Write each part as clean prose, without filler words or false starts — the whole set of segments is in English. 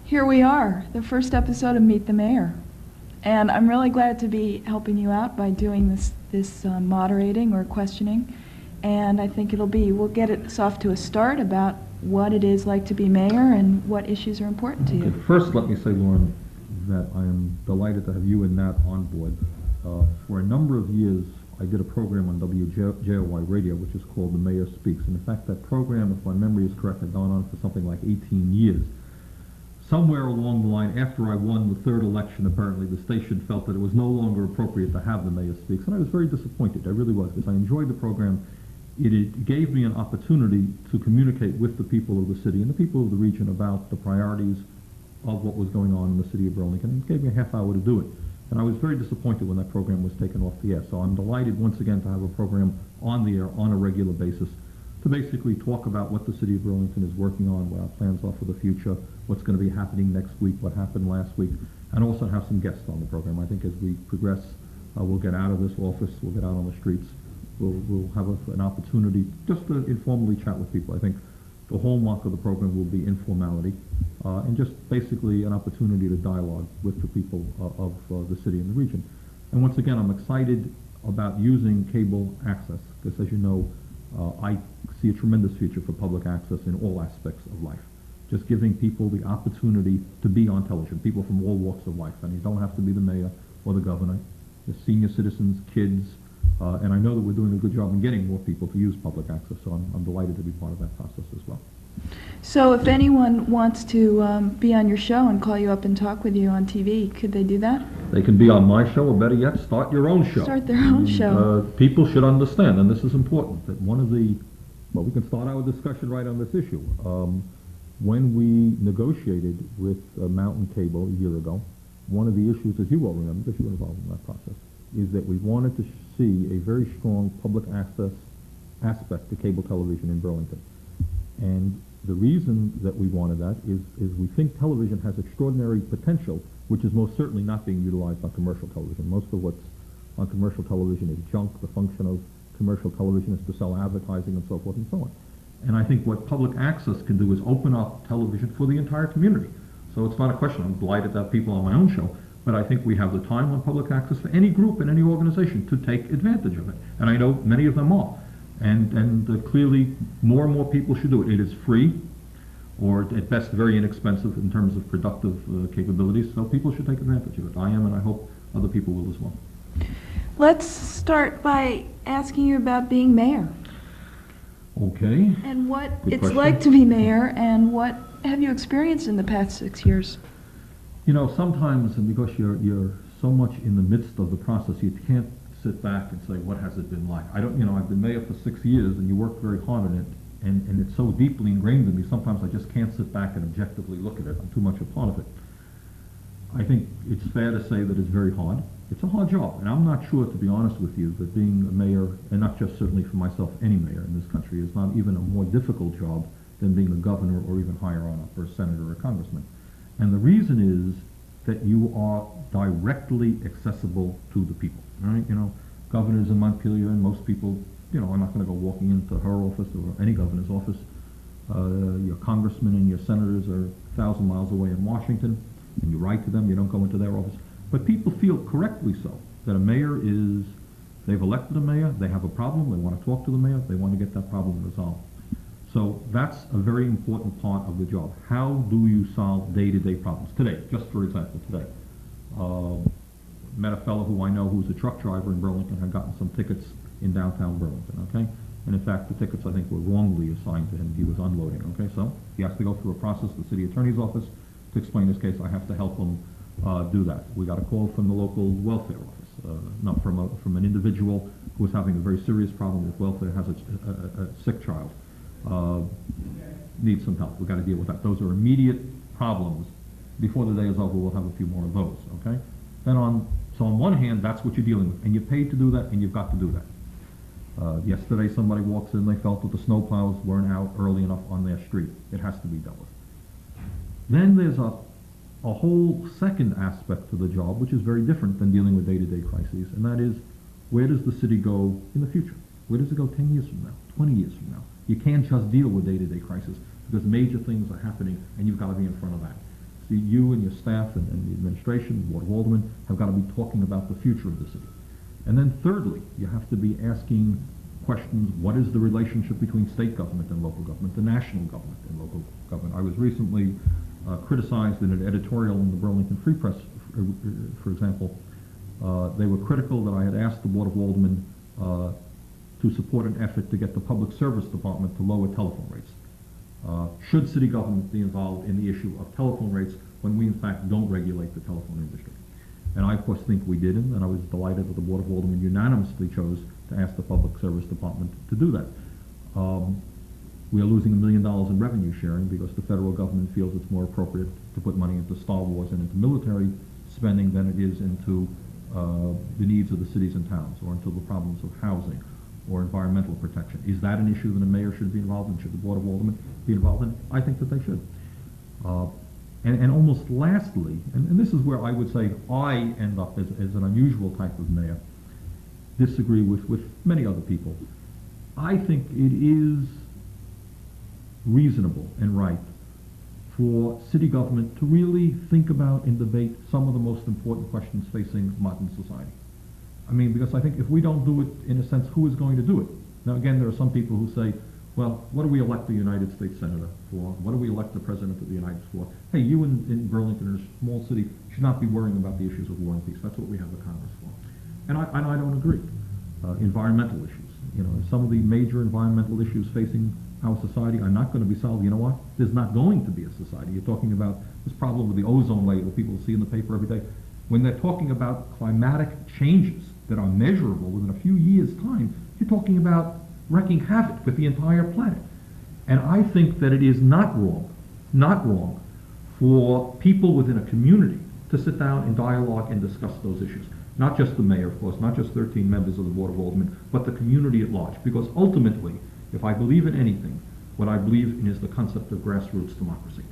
Here we are, the first episode of Meet the Mayor. And I'm really glad to be helping you out by doing this moderating or questioning. And I think we'll get us off to a start about what it is like to be mayor and what issues are important to you. First, let me say, Lauren, that I am delighted to have you and Nat on board. For a number of years, I did a program on WJOY Radio, which is called The Mayor Speaks. And in fact, that program, if my memory is correct, had gone on for something like 18 years. Somewhere along the line, after I won the third election, apparently the station felt that it was no longer appropriate to have The Mayor Speaks, and I was very disappointed. I really was, because I enjoyed the program. It gave me an opportunity to communicate with the people of the city and the people of the region about the priorities of what was going on in the city of Burlington, and it gave me a half hour to do it. And I was very disappointed when that program was taken off the air. So I'm delighted once again to have a program on the air on a regular basis to basically talk about what the city of Burlington is working on, what our plans are for the future, what's going to be happening next week, what happened last week, and also have some guests on the program. I think as we progress, we'll get out of this office, we'll get out on the streets, we'll have an opportunity just to informally chat with people. I think the hallmark of the program will be informality, and just basically an opportunity to dialogue with the people of the city and the region. And once again, I'm excited about using cable access, because as you know, I see a tremendous future for public access in all aspects of life. Just giving people the opportunity to be on television, people from all walks of life. And you don't have to be the mayor or the governor. There's senior citizens, kids, and I know that we're doing a good job in getting more people to use public access, so I'm delighted to be part of that process as well. So if anyone wants to be on your show and call you up and talk with you on TV, could they do that? They can be on my show, or better yet, start your own show. Start their own show. People should understand, and this is important, that we can start our discussion right on this issue. When we negotiated with Mountain Cable a year ago, one of the issues, as you all remember, because you were involved in that process, is that we wanted to see a very strong public access aspect to cable television in Burlington. And the reason that we wanted that is we think television has extraordinary potential, which is most certainly not being utilized on commercial television. Most of what's on commercial television is junk. The function of commercial television is to sell advertising and so forth and so on. And I think what public access can do is open up television for the entire community. So it's not a question. I'm delighted to have people on my own show, but I think we have the time on public access for any group and any organization to take advantage of it. And I know many of them are. And clearly more and more people should do it. It is free, or at best very inexpensive in terms of productive capabilities, so people should take advantage of it. I am, and I hope other people will as well. Let's start by asking you about being mayor. Okay. And what Good it's question. like to be mayor, and what have you experienced in the past 6 years? You know, sometimes, and because you're so much in the midst of the process, you can't sit back and say, what has it been like? I've been mayor for 6 years, and you work very hard on it, and it's so deeply ingrained in me, sometimes I just can't sit back and objectively look at it. I'm too much a part of it. I think it's fair to say that it's very hard. It's a hard job, and I'm not sure, to be honest with you, that being a mayor, and not just certainly for myself, any mayor in this country, is not even a more difficult job than being a governor or even higher on up, or a senator or a congressman. And the reason is that you are directly accessible to the people. Right? Governors in Montpelier, and most people, I'm not going to go walking into her office or any governor's office. Your congressmen and your senators are 1,000 miles away in Washington, and you write to them, you don't go into their office. But people feel correctly so that a mayor they've elected a mayor, they have a problem, they want to talk to the mayor, they want to get that problem resolved. So that's a very important part of the job. How do you solve day-to-day problems? Today, just for example, today. Met a fellow who I know who's a truck driver in Burlington, had gotten some tickets in downtown Burlington, okay? And in fact, the tickets, I think, were wrongly assigned to him. He was unloading, okay? So he has to go through a process with the city attorney's office to explain his case. I have to help him do that. We got a call from the local welfare office, from an individual who was having a very serious problem with welfare, has a sick child, needs some help. We've got to deal with that. Those are immediate problems. Before the day is over, we'll have a few more of those, okay? So on one hand, that's what you're dealing with, and you're paid to do that, and you've got to do that. Yesterday, somebody walks in, they felt that the snowplows weren't out early enough on their street. It has to be dealt with. Then there's a whole second aspect to the job, which is very different than dealing with day-to-day crises, and that is, where does the city go in the future? Where does it go 10 years from now, 20 years from now? You can't just deal with day-to-day crises, because major things are happening, and you've got to be in front of that. you and your staff and the administration, the Board of Aldermen, have got to be talking about the future of the city. And then thirdly, you have to be asking questions, what is the relationship between state government and local government, the national government and local government? I was recently criticized in an editorial in the Burlington Free Press, for example. They were critical that I had asked the Board of Aldermen to support an effort to get the Public Service Department to lower telephone rates. Should city government be involved in the issue of telephone rates when we in fact don't regulate the telephone industry? And I of course think we didn't, and I was delighted that the Board of Aldermen unanimously chose to ask the Public Service Department to do that. We are losing $1 million in revenue sharing because the federal government feels it's more appropriate to put money into Star Wars and into military spending than it is into the needs of the cities and towns, or into the problems of housing or environmental protection. Is that an issue that a mayor should be involved in? Should the Board of Aldermen be involved in? I think that they should. And almost lastly, and this is where I would say I end up as an unusual type of mayor, disagree with many other people. I think it is reasonable and right for city government to really think about and debate some of the most important questions facing modern society. I mean, because I think if we don't do it, in a sense, who is going to do it? Now, again, there are some people who say, well, what do we elect the United States Senator for? What do we elect the President of the United States for? Hey, you in Burlington, or a small city, should not be worrying about the issues of war and peace. That's what we have the Congress for. And I don't agree. Environmental issues. You know, some of the major environmental issues facing our society are not going to be solved. You know what? There's not going to be a society. You're talking about this problem with the ozone layer that people see in the paper every day. When they're talking about climatic changes that are measurable within a few years' time, you're talking about wreaking havoc with the entire planet. And I think that it is not wrong for people within a community to sit down and dialogue and discuss those issues. Not just the mayor, of course, not just 13 members of the Board of Aldermen, but the community at large. Because ultimately, if I believe in anything, what I believe in is the concept of grassroots democracy.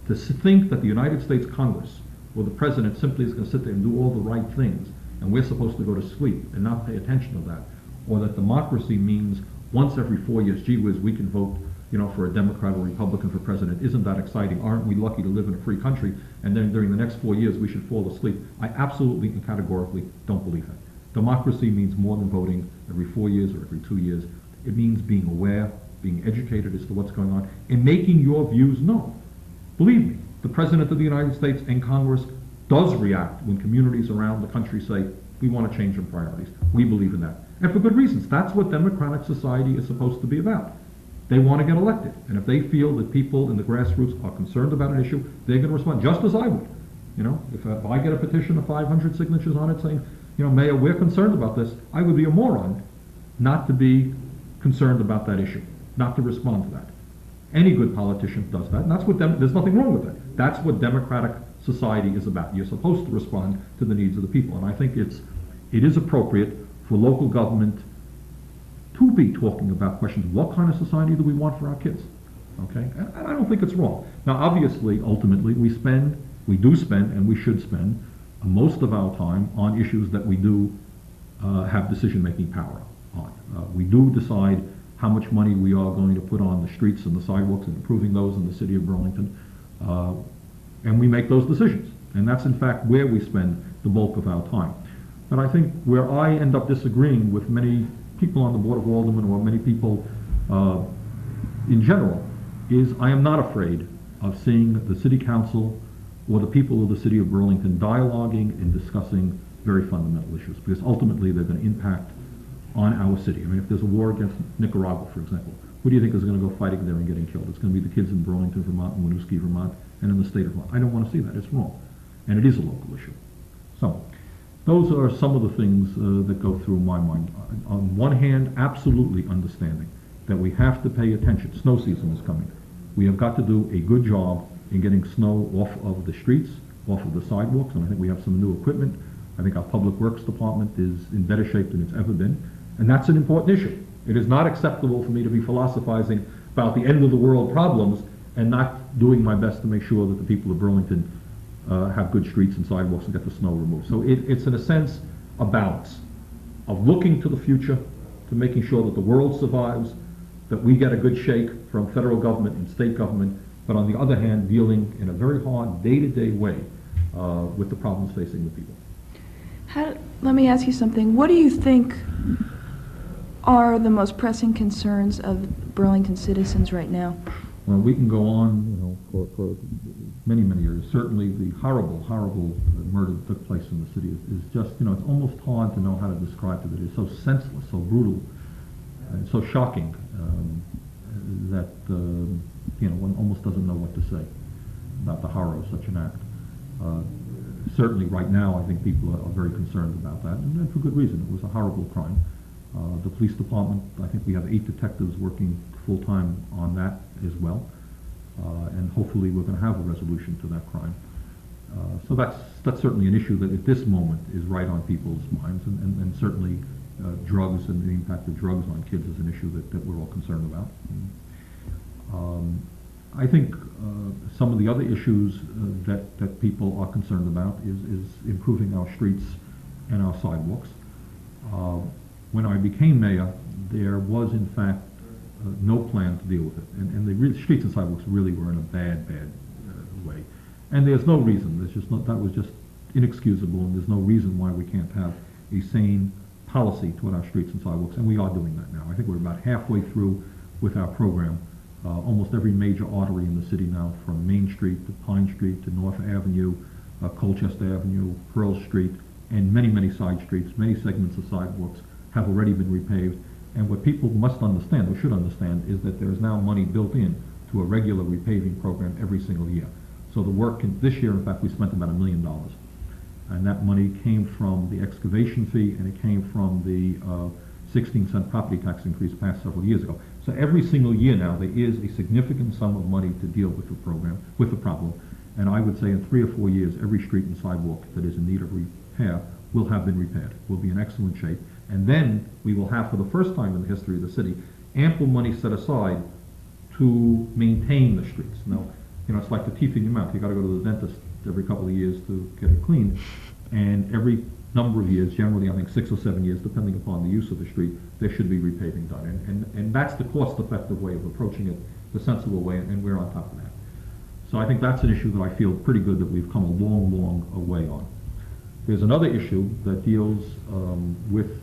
To think that the United States Congress or the President simply is going to sit there and do all the right things, and we're supposed to go to sleep and not pay attention to that, or that democracy means once every 4 years, gee whiz, we can vote, you know, for a Democrat or Republican for president. Isn't that exciting? Aren't we lucky to live in a free country? And then during the next 4 years, we should fall asleep. I absolutely and categorically don't believe that. Democracy means more than voting every 4 years or every 2 years. It means being aware, being educated as to what's going on, and making your views known. Believe me, the President of the United States and Congress does react when communities around the country say, we want to change our priorities. We believe in that. And for good reasons. That's what democratic society is supposed to be about. They want to get elected. And if they feel that people in the grassroots are concerned about an issue, they're going to respond, just as I would. You know, if I get a petition of 500 signatures on it saying, you know, Mayor, we're concerned about this, I would be a moron not to be concerned about that issue, not to respond to that. Any good politician does that, and that's what there's nothing wrong with that. That's what democratic society is about. You're supposed to respond to the needs of the people, and I think it is appropriate for local government to be talking about questions. What kind of society do we want for our kids? Okay, and I don't think it's wrong. Now, obviously, ultimately, we do spend, and we should spend most of our time on issues that we do have decision-making power on. We do decide how much money we are going to put on the streets and the sidewalks and improving those in the city of Burlington, and we make those decisions. And that's, in fact, where we spend the bulk of our time. But I think where I end up disagreeing with many people on the Board of Aldermen or many people in general is I am not afraid of seeing the City Council or the people of the city of Burlington dialoguing and discussing very fundamental issues, because ultimately they're going to impact on our city. I mean, if there's a war against Nicaragua, for example, who do you think is going to go fighting there and getting killed? It's going to be the kids in Burlington, Vermont, and Winooski, Vermont, and in the state of Vermont. I don't want to see that. It's wrong. And it is a local issue. So, those are some of the things that go through my mind. On one hand, absolutely understanding that we have to pay attention. Snow season is coming. We have got to do a good job in getting snow off of the streets, off of the sidewalks, and I think we have some new equipment. I think our Public Works Department is in better shape than it's ever been, and that's an important issue. It is not acceptable for me to be philosophizing about the end of the world problems and not doing my best to make sure that the people of Burlington have good streets and sidewalks and get the snow removed. So it's in a sense a balance of looking to the future, to making sure that the world survives, that we get a good shake from federal government and state government, but on the other hand, dealing in a very hard day-to-day way with the problems facing the people. Let me ask you something. What do you think are the most pressing concerns of Burlington citizens right now? Well, we can go on, for many, many years. Certainly, the horrible murder that took place in the city is just, it's almost hard to know how to describe it. It is so senseless, so brutal, and so shocking that one almost doesn't know what to say about the horror of such an act. Certainly, right now, I think people are very concerned about that, and for good reason. It was a horrible crime. The police department, I think we have 8 detectives working full-time on that as well, and hopefully we're going to have a resolution to that crime. So that's certainly an issue that at this moment is right on people's minds, and certainly drugs and the impact of drugs on kids is an issue that we're all concerned about. I think some of the other issues that people are concerned about is improving our streets and our sidewalks. When I became mayor, there was in fact no plan to deal with it, and the streets and sidewalks really were in a bad way. And there's no reason. That was just inexcusable, and there's no reason why we can't have a sane policy toward our streets and sidewalks, and we are doing that now. I think we're about halfway through with our program. Almost every major artery in the city now, from Main Street to Pine Street to North Avenue, Colchester Avenue, Pearl Street, and many, many side streets, many segments of sidewalks have already been repaved. And what people must understand, or should understand, is that there is now money built in to a regular repaving program every single year. So the work this year, in fact, we spent about $1 million. And that money came from the excavation fee, and it came from the 16-cent property tax increase passed several years ago. So every single year now, there is a significant sum of money to deal with the problem. And I would say in 3 or 4 years, every street and sidewalk that is in need of repair will have been repaired, will be in excellent shape. And then we will have, for the first time in the history of the city, ample money set aside to maintain the streets. Now, it's like the teeth in your mouth. You got to go to the dentist every couple of years to get it cleaned. And every number of years, generally I think 6 or 7 years, depending upon the use of the street, there should be repaving done. And that's the cost-effective way of approaching it, the sensible way, and we're on top of that. So I think that's an issue that I feel pretty good that we've come a long way on. There's another issue that deals with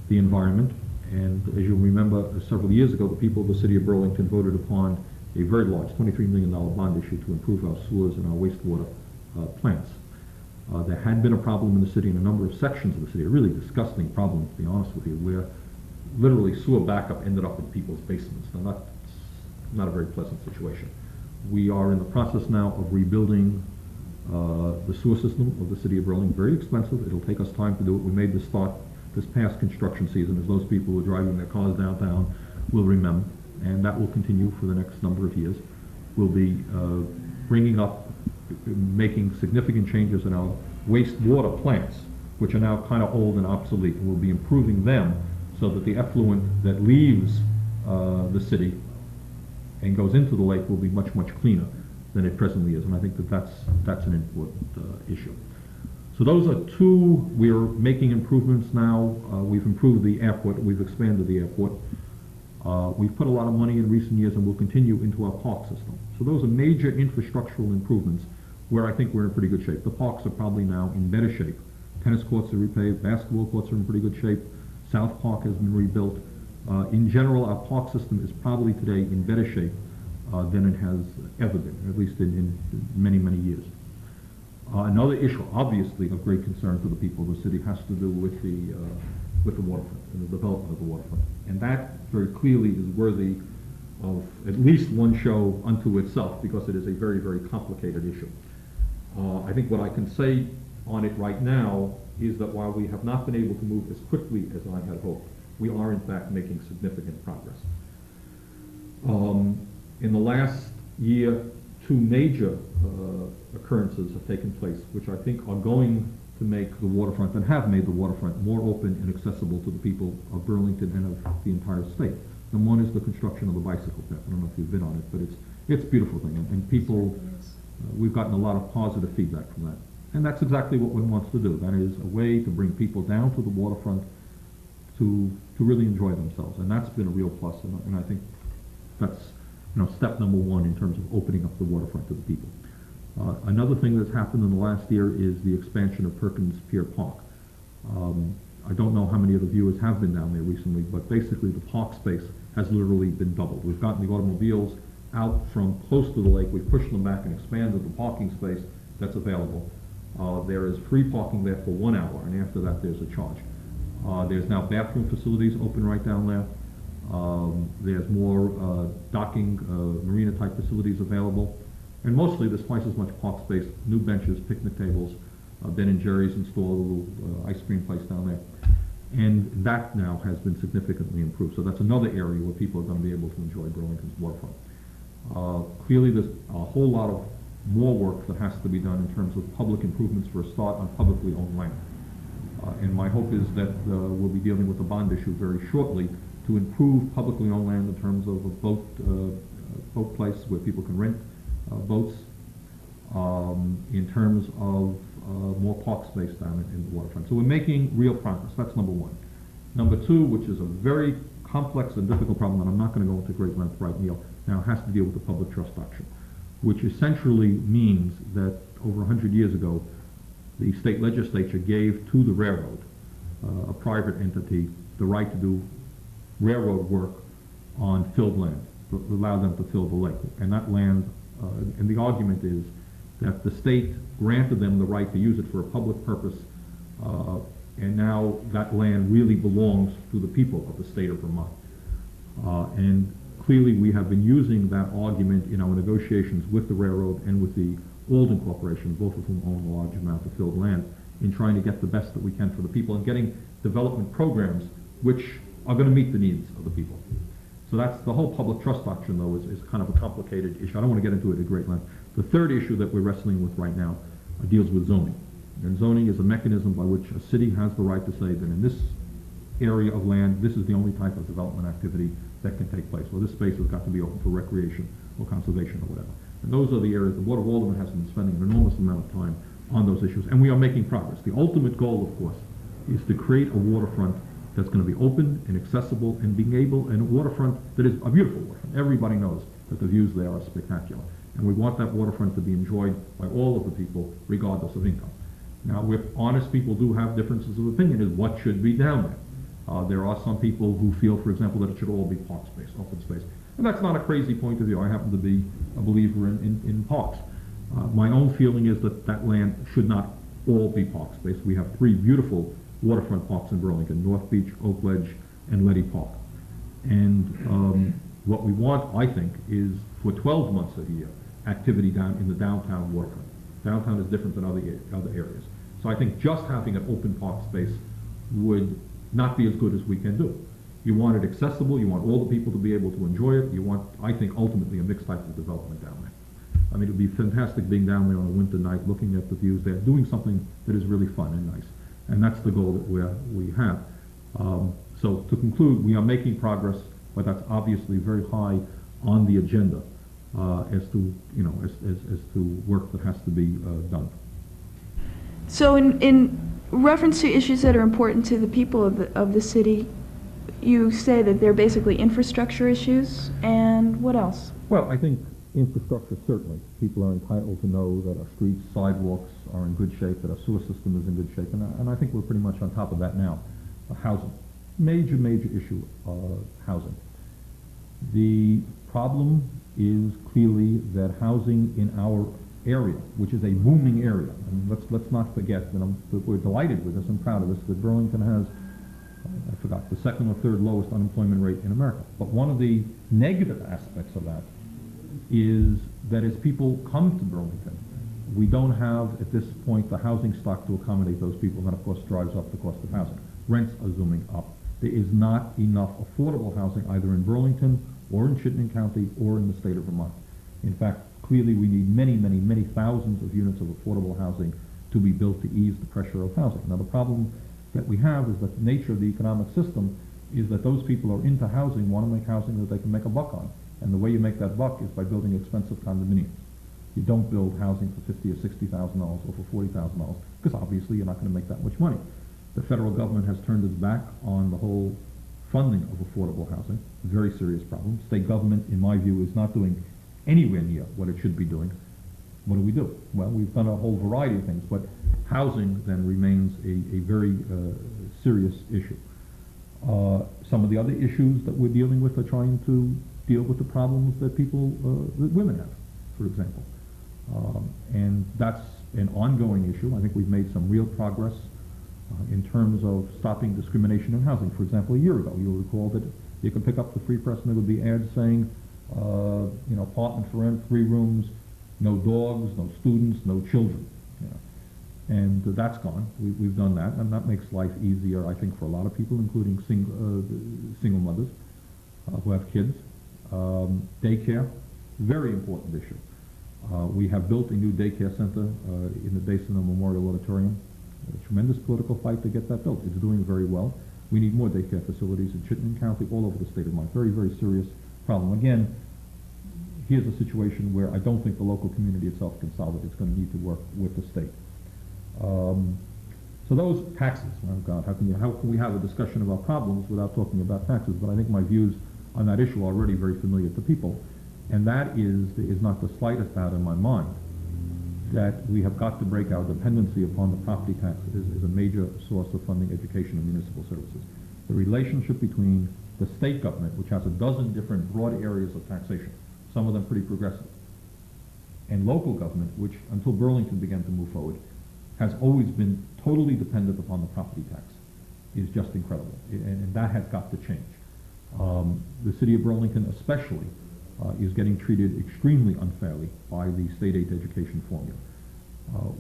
the environment, and as you'll remember, several years ago, the people of the city of Burlington voted upon a very large $23 million bond issue to improve our sewers and our wastewater plants. There had been a problem in the city in a number of sections of the city, a really disgusting problem, to be honest with you, where literally sewer backup ended up in people's basements. Now, that's not a very pleasant situation. We are in the process now of rebuilding the sewer system of the city of Burlington. Very expensive. It'll take us time to do it. We made this start this past construction season, as those people who are driving their cars downtown will remember, and that will continue for the next number of years. We'll be making significant changes in our wastewater plants, which are now kind of old and obsolete, and we'll be improving them so that the effluent that leaves the city and goes into the lake will be much cleaner than it presently is, and I think that's an important issue. So those are two. We're making improvements now. We've improved the airport. We've expanded the airport. We've put a lot of money in recent years, and we'll continue into our park system. So those are major infrastructural improvements where I think we're in pretty good shape. The parks are probably now in better shape. Tennis courts are repaved. Basketball courts are in pretty good shape. South Park has been rebuilt. In general, our park system is probably today in better shape than it has ever been, at least in many years. Another issue, obviously, of great concern to the people of the city has to do with the waterfront and the development of the waterfront. And that very clearly is worthy of at least one show unto itself, because it is a very complicated issue. I think what I can say on it right now is that while we have not been able to move as quickly as I had hoped, we are in fact making significant progress. In the last year, 2 major occurrences have taken place, which I think are going to make the waterfront, and have made the waterfront, more open and accessible to the people of Burlington and of the entire state. And one is the construction of the bicycle path. I don't know if you've been on it, but it's a beautiful thing, and people, we've gotten a lot of positive feedback from that. And that's exactly what one wants to do. That is a way to bring people down to the waterfront to really enjoy themselves, and that's been a real plus, and I think step number one in terms of opening up the waterfront to the people. Another thing that's happened in the last year is the expansion of Perkins Pier Park. I don't know how many of the viewers have been down there recently, but basically the park space has literally been doubled. We've gotten the automobiles out from close to the lake, we've pushed them back and expanded the parking space that's available. There is free parking there for 1 hour, and after that there's a charge. There's now bathroom facilities open right down there. There's more docking, marina type facilities available. And mostly there's twice as much park space, new benches, picnic tables. Ben & Jerry's installed a little ice cream place down there. And that now has been significantly improved. So that's another area where people are going to be able to enjoy Burlington's waterfront. Clearly there's a whole lot of more work that has to be done in terms of public improvements for a start on publicly owned land. And my hope is that we'll be dealing with a bond issue very shortly to improve publicly owned land in terms of a boat place where people can rent boats, in terms of more park space down in the waterfront. So we're making real progress. That's number one. Number two, which is a very complex and difficult problem, and I'm not going to go into great length right now, has to deal with the public trust doctrine, which essentially means that over 100 years ago, the state legislature gave to the railroad, a private entity, the right to do railroad work on filled land, to allow them to fill the lake. And that land, and the argument is that the state granted them the right to use it for a public purpose, and now that land really belongs to the people of the state of Vermont. And clearly we have been using that argument in our negotiations with the railroad and with the Alden Corporation, both of whom own a large amount of filled land, in trying to get the best that we can for the people and getting development programs which are going to meet the needs of the people. So that's the whole public trust doctrine, though, is kind of a complicated issue. I don't want to get into it at great length. The third issue that we're wrestling with right now deals with zoning. And zoning is a mechanism by which a city has the right to say that in this area of land, this is the only type of development activity that can take place, or this space has got to be open for recreation or conservation or whatever. And those are the areas the Board of Aldermen has been spending an enormous amount of time on those issues, and we are making progress. The ultimate goal, of course, is to create a waterfront that's going to be open and accessible and being able, and a waterfront that is a beautiful waterfront. Everybody knows that the views there are spectacular. And we want that waterfront to be enjoyed by all of the people, regardless of income. Now, with honest people do have differences of opinion as what should be down there. There are some people who feel, for example, that it should all be park space, open space. And that's not a crazy point of view. I happen to be a believer in parks. My own feeling is that that land should not all be park space. We have 3 beautiful waterfront parks in Burlington: North Beach, Oak Ledge, and Letty Park. And what we want, I think, is for 12 months a year, activity down in the downtown waterfront. Downtown is different than other areas. So I think just having an open park space would not be as good as we can do. You want it accessible, you want all the people to be able to enjoy it, you want, I think, ultimately a mixed type of development down there. I mean, it would be fantastic being down there on a winter night, looking at the views there, doing something that is really fun and nice. And that's the goal that we have. So to conclude, we are making progress, but that's obviously very high on the agenda as to, as to work that has to be done. So in reference to issues that are important to the people of the city, you say that they're basically infrastructure issues, and what else? Well, I think infrastructure, certainly. People are entitled to know that our streets, sidewalks are in good shape, that our sewer system is in good shape, and I think we're pretty much on top of that now. Housing. Major issue, housing. The problem is clearly that housing in our area, which is a booming area, and let's not forget that we're delighted with this and proud of this, that Burlington has, I forgot, the 2nd or 3rd lowest unemployment rate in America. But one of the negative aspects of that is that as people come to Burlington, we don't have, at this point, the housing stock to accommodate those people, and that, of course, drives up the cost of housing. Rents are zooming up. There is not enough affordable housing either in Burlington or in Chittenden County or in the state of Vermont. In fact, clearly we need many thousands of units of affordable housing to be built to ease the pressure of housing. Now, the problem that we have is that the nature of the economic system is that those people who are into housing want to make housing that they can make a buck on. And the way you make that buck is by building expensive condominiums. You don't build housing for $50,000 or $60,000 or for $40,000, because obviously you're not going to make that much money. The federal government has turned its back on the whole funding of affordable housing, very serious problem. State government, in my view, is not doing anywhere near what it should be doing. What do? Well, we've done a whole variety of things, but housing then remains a very serious issue. Some of the other issues that we're dealing with are trying to deal with the problems that that women have, for example. And that's an ongoing issue. I think we've made some real progress in terms of stopping discrimination in housing. For example, a year ago, you'll recall that you could pick up the Free Press and there would be ads saying, apartment for rent, 3 rooms, no dogs, no students, no children. And that's gone. We've done that, and that makes life easier, I think, for a lot of people, including single mothers who have kids. Daycare, very important issue. We have built a new daycare center in the Basin Memorial Auditorium. A tremendous political fight to get that built. It's doing very well. We need more daycare facilities in Chittenden County, all over the state of Vermont. Very, very serious problem. Again, here's a situation where I don't think the local community itself can solve it. It's going to need to work with the state. So those taxes, oh God, how can we have a discussion about problems without talking about taxes? But I think my views on that issue are already very familiar to people. And that is not the slightest doubt in my mind that we have got to break our dependency upon the property tax as a major source of funding education and municipal services. The relationship between the state government, which has a dozen different broad areas of taxation, some of them pretty progressive, and local government, which until Burlington began to move forward, has always been totally dependent upon the property tax, is just incredible. And that has got to change. The city of Burlington especially is getting treated extremely unfairly by the state aid education formula.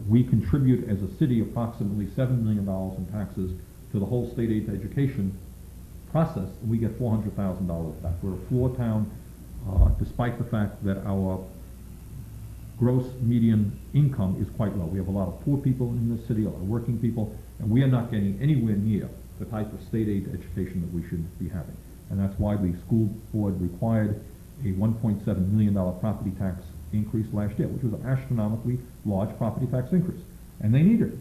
We contribute as a city approximately $7 million in taxes to the whole state aid education process, and we get $400,000 back. We're a floor town, despite the fact that our gross median income is quite low. We have a lot of poor people in this city, a lot of working people, and we are not getting anywhere near the type of state aid education that we should be having. And that's why the school board required a $1.7 million property tax increase last year, which was an astronomically large property tax increase. And they needed it.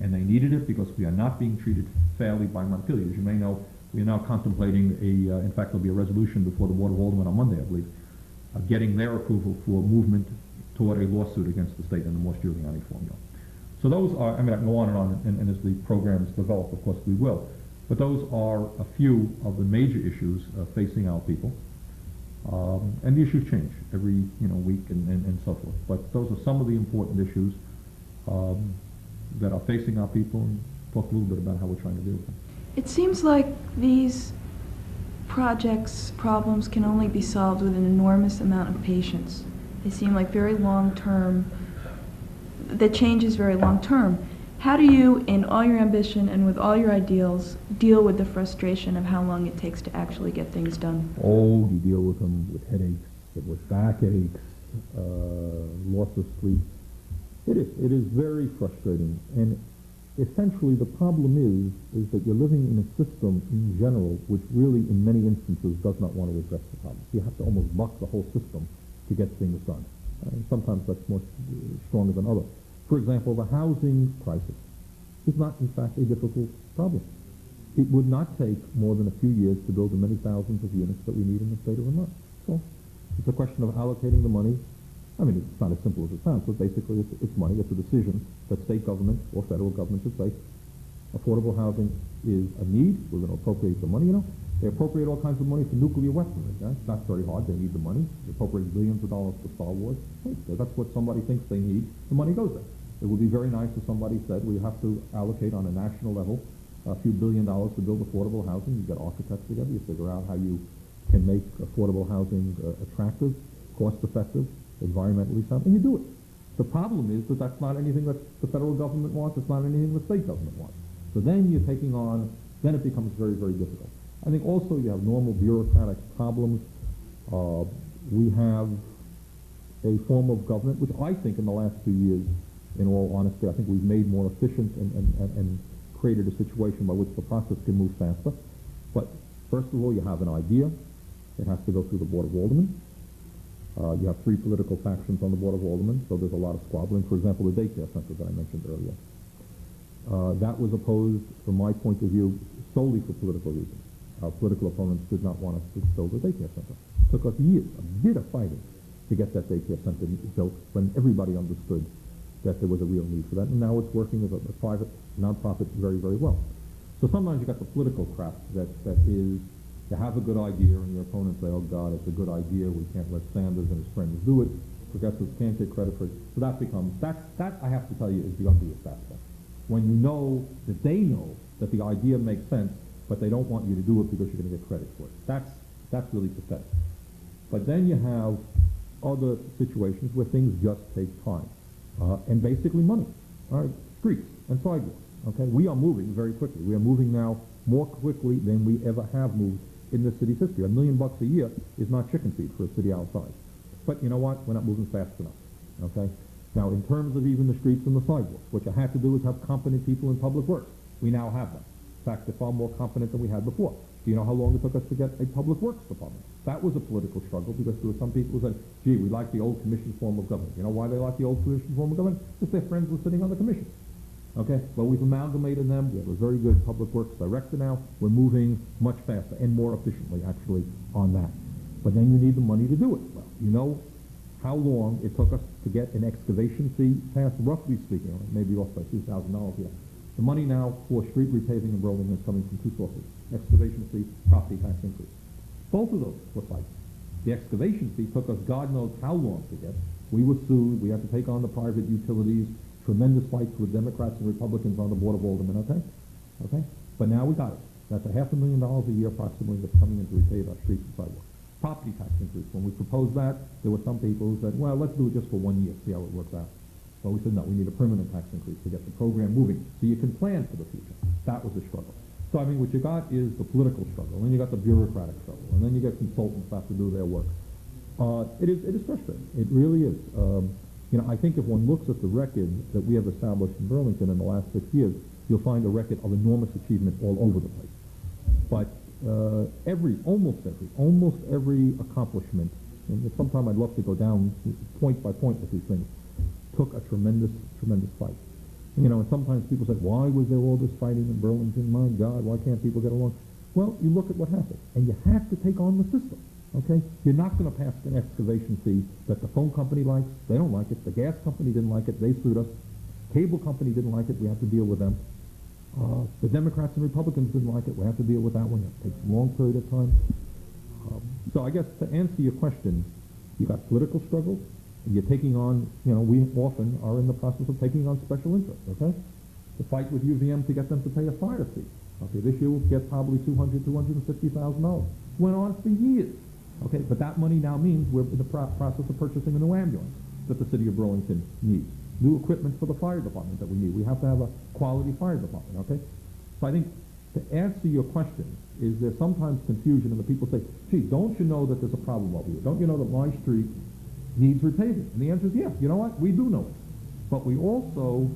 And they needed it because we are not being treated fairly by Montpelier. As you may know, we are now contemplating in fact there'll be a resolution before the Board of Aldermen on Monday, I believe, getting their approval for movement toward a lawsuit against the state and the Morse Giuliani formula. So those are, I can go on, and as the programs develop, of course we will. But those are a few of the major issues facing our people. And the issues change every week and so forth. But those are some of the important issues that are facing our people, and talk a little bit about how we're trying to deal with them. It seems like these problems can only be solved with an enormous amount of patience. They seem like very long-term, the change is very long-term. How do you, in all your ambition and with all your ideals, deal with the frustration of how long it takes to actually get things done? Oh, you deal with them with headaches, with backaches, loss of sleep. It is very frustrating. And essentially the problem is that you're living in a system in general which really in many instances does not want to address the problem. You have to almost buck the whole system to get things done. And sometimes that's more stronger than others. For example, the housing crisis is not, in fact, a difficult problem. It would not take more than a few years to build the many thousands of units that we need in the state of Vermont. So it's a question of allocating the money. It's not as simple as it sounds, but basically it's money. It's a decision that state government or federal government should say, affordable housing is a need. We're going to appropriate the money, They appropriate all kinds of money for nuclear weaponry. It's not very hard. They need the money. They appropriate billions of dollars for Star Wars. That's what somebody thinks they need. The money goes there. It would be very nice if somebody said we have to allocate on a national level a few $1 billion to build affordable housing. You get architects together. You figure out how you can make affordable housing attractive, cost-effective, environmentally sound, and you do it. The problem is that that's not anything that the federal government wants. It's not anything the state government wants. So then you're taking on, then it becomes very, very difficult. I think also you have normal bureaucratic problems. We have a form of government, which I think in the last 2 years, in all honesty, I think we've made more efficient and created a situation by which the process can move faster. But first of all, you have an idea. It has to go through the Board of Aldermen. You have 3 political factions on the Board of Aldermen, so there's a lot of squabbling. For example, the daycare center that I mentioned earlier. That was opposed, from my point of view, solely for political reasons. Our political opponents did not want us to build a daycare center. It took us years, a bit of fighting, to get that daycare center built when everybody understood that there was a real need for that. And now it's working as a private nonprofit very, very well. So sometimes you got the political crap that is, you have a good idea and your opponents say, oh God, it's a good idea, we can't let Sanders and his friends do it. Progressives can't get credit for it. So that becomes, that I have to tell you is the ugliest aspect. When you know that they know that the idea makes sense, but they don't want you to do it because you're going to get credit for it. That's really pathetic. But then you have other situations where things just take time. And basically money. All right, streets and sidewalks. Okay, we are moving very quickly. We are moving now more quickly than we ever have moved in this city's history. $1 million a year is not chicken feed for a city our size. But you know what? We're not moving fast enough. Okay? Now, in terms of even the streets and the sidewalks, what you have to do is have competent people in public works. We now have them. In fact, they're far more competent than we had before. Do you know how long it took us to get a public works department? That was a political struggle because there were some people who said, gee, we like the old commission form of government. You know why they like the old commission form of government? Because their friends were sitting on the commission. Okay? Well, we've amalgamated them. We have a very good public works director now. We're moving much faster and more efficiently, actually, on that. But then you need the money to do it. Well, you know how long it took us to get an excavation fee passed, roughly speaking, maybe off by $2,000 here. The money now for street repaving and rolling is coming from two sources: excavation fee, property tax increase. Both of those were fights. The excavation fee took us God knows how long to get. We were sued. We had to take on the private utilities. Tremendous fights with Democrats and Republicans on the Board of Aldermen. Okay. But now we got it. That's $500,000 a year approximately that's coming in to repave our streets and sidewalks. Property tax increase. When we proposed that, there were some people who said, well, let's do it just for 1 year, see how it works out. Well, we said, no, we need a permanent tax increase to get the program moving so you can plan for the future. That was a struggle. So, I mean, what you got is the political struggle, and then you got the bureaucratic struggle, and then you get consultants who have to do their work. It is frustrating. It really is. You know, I think if one looks at the record that we have established in Burlington in the last 6 years, you'll find a record of enormous achievement all over the place. But almost every accomplishment, and sometime I'd love to go down point by point with these things, took a tremendous fight. You know, and sometimes people say, why was there all this fighting in Burlington? My God, why can't people get along? Well, you look at what happened, and you have to take on the system, okay? You're not going to pass an excavation fee that the phone company likes. They don't like it. The gas company didn't like it. They sued us. Cable company didn't like it. We have to deal with them. The Democrats and Republicans didn't like it. We have to deal with that one. It takes a long period of time. So I guess to answer your question, you got political struggles. You're taking on, you know, we often are in the process of taking on special interests, okay? To fight with UVM to get them to pay a fire fee. Okay, this year we'll get probably $250,000. Went on for years. Okay, but that money now means we're in the process of purchasing a new ambulance that the city of Burlington needs. New equipment for the fire department that we need. We have to have a quality fire department, okay? So I think to answer your question, is there sometimes confusion and the people say, gee, don't you know that there's a problem over here? Don't you know that my street needs repaving? And the answer is yes. You know what? We do know it. But we also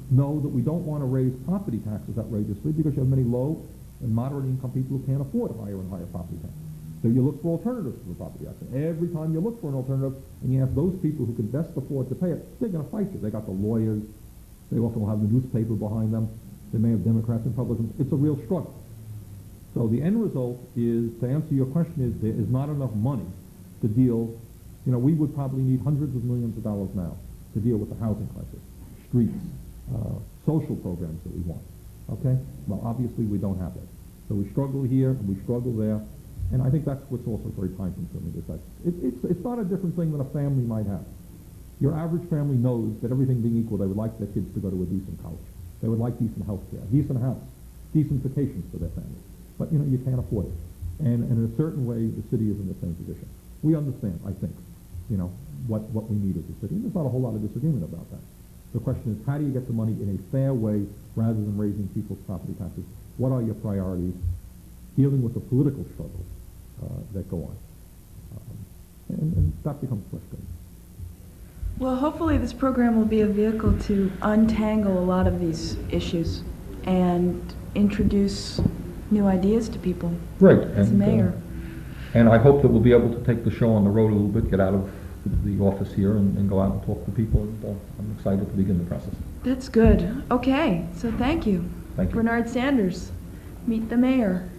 know that we don't want to raise property taxes outrageously because you have many low and moderate income people who can't afford higher and higher property taxes. So you look for alternatives to the property tax. And every time you look for an alternative and you ask those people who can best afford to pay it, they're going to fight you. They got the lawyers. They often will have the newspaper behind them. They may have Democrats and Republicans. It's a real struggle. So the end result is, to answer your question, is there is not enough money to deal. You know, we would probably need hundreds of millions of dollars now to deal with the housing crisis, streets, social programs that we want. Okay? Well, obviously we don't have that. So we struggle here and we struggle there. And I think that's what's also very time-consuming. It's not a different thing than a family might have. Your average family knows that everything being equal, they would like their kids to go to a decent college. They would like decent health care, decent house, decent vacations for their family. But, you know, you can't afford it. And in a certain way, the city is in the same position. We understand, I think, you know, what we need as a city. And there's not a whole lot of disagreement about that. The question is, how do you get the money in a fair way rather than raising people's property taxes? What are your priorities? Dealing with the political struggles that go on. And that becomes frustrating. Well, hopefully this program will be a vehicle to untangle a lot of these issues and introduce new ideas to people. Right. As mayor. And I hope that we'll be able to take the show on the road a little bit, get out of the office here and go out and talk to people. And I'm excited to begin the process. That's good. Okay, so thank you. Thank you. Bernard Sanders, Meet the Mayor.